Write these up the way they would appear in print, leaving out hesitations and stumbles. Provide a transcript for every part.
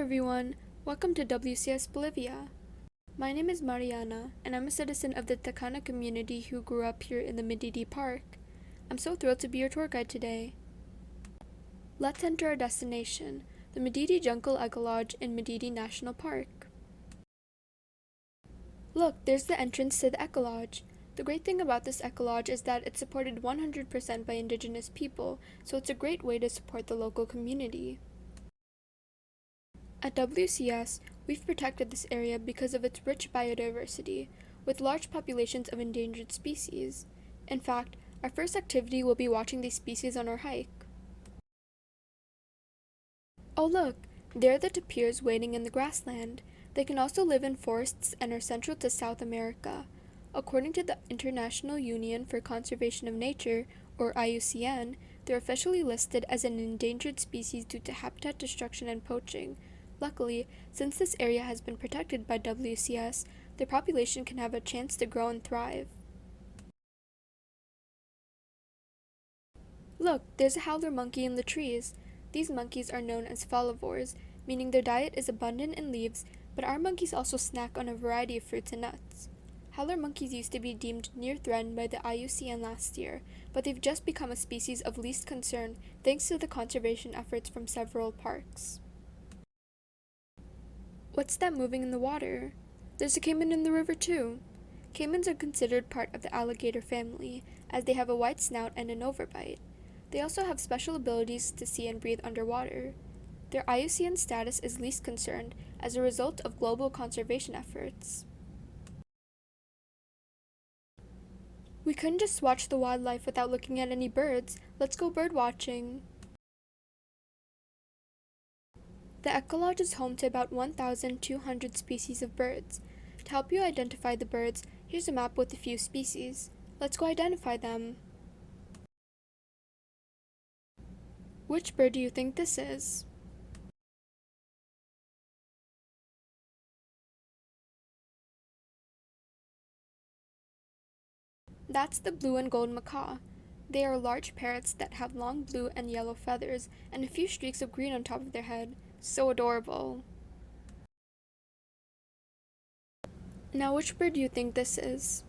everyone, welcome to WCS Bolivia. My name is Mariana, and I'm a citizen of the Toucan community who grew up here in the Madidi Park. I'm so thrilled to be your tour guide today. Let's enter our destination, the Madidi Jungle Ecolodge in Madidi National Park. Look, there's the entrance to the ecolodge. The great thing about this ecolodge is that it's supported 100% by indigenous people, so it's a great way to support the local community. At WCS, we've protected this area because of its rich biodiversity, with large populations of endangered species. In fact, our first activity will be watching these species on our hike. Oh look, there are the tapirs waiting in the grassland. They can also live in forests and are central to South America. According to the International Union for Conservation of Nature, or IUCN, they're officially listed as an endangered species due to habitat destruction and poaching. Luckily, since this area has been protected by WCS, their population can have a chance to grow and thrive. Look, there's a howler monkey in the trees. These monkeys are known as folivores, meaning their diet is abundant in leaves, but our monkeys also snack on a variety of fruits and nuts. Howler monkeys used to be deemed near threatened by the IUCN last year, but they've just become a species of least concern thanks to the conservation efforts from several parks. What's that moving in the water? There's a caiman in the river too. Caimans are considered part of the alligator family, as they have a wide snout and an overbite. They also have special abilities to see and breathe underwater. Their IUCN status is least concerned as a result of global conservation efforts. We couldn't just watch the wildlife without looking at any birds. Let's go bird watching. The ecolodge is home to about 1,200 species of birds. To help you identify the birds, here's a map with a few species. Let's go identify them. Which bird do you think this is? That's the blue and gold macaw. They are large parrots that have long blue and yellow feathers and a few streaks of green on top of their head. So adorable. Now, which bird do you think this is?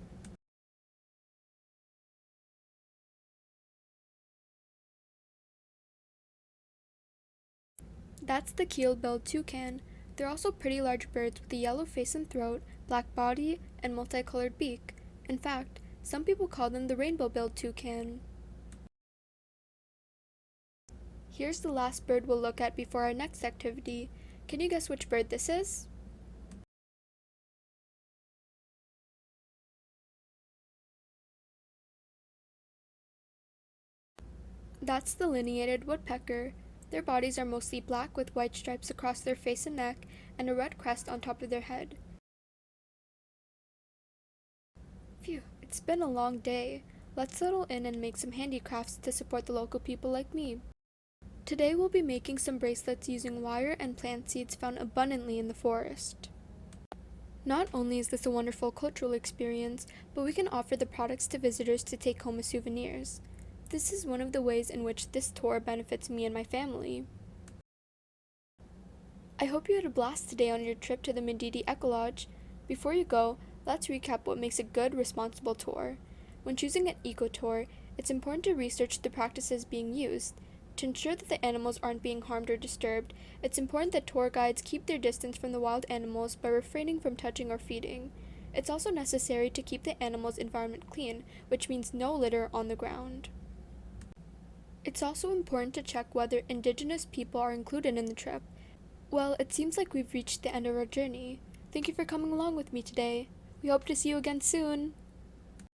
That's the Keel-Billed toucan. They're also pretty large birds with a yellow face and throat, black body, and multicolored beak. In fact, some people call them the rainbow-billed toucan. Here's the last bird we'll look at before our next activity. Can you guess which bird this is? That's the lineated woodpecker. Their bodies are mostly black with white stripes across their face and neck and a red crest on top of their head. Phew, it's been a long day. Let's settle in and make some handicrafts to support the local people like me. Today we'll be making some bracelets using wire and plant seeds found abundantly in the forest. Not only is this a wonderful cultural experience, but we can offer the products to visitors to take home as souvenirs. This is one of the ways in which this tour benefits me and my family. I hope you had a blast today on your trip to the Madidi Ecolodge. Before you go, let's recap what makes a good, responsible tour. When choosing an ecotour, it's important to research the practices being used. To ensure that the animals aren't being harmed or disturbed, it's important that tour guides keep their distance from the wild animals by refraining from touching or feeding. It's also necessary to keep the animals' environment clean, which means no litter on the ground. It's also important to check whether indigenous people are included in the trip. Well, it seems like we've reached the end of our journey. Thank you for coming along with me today. We hope to see you again soon.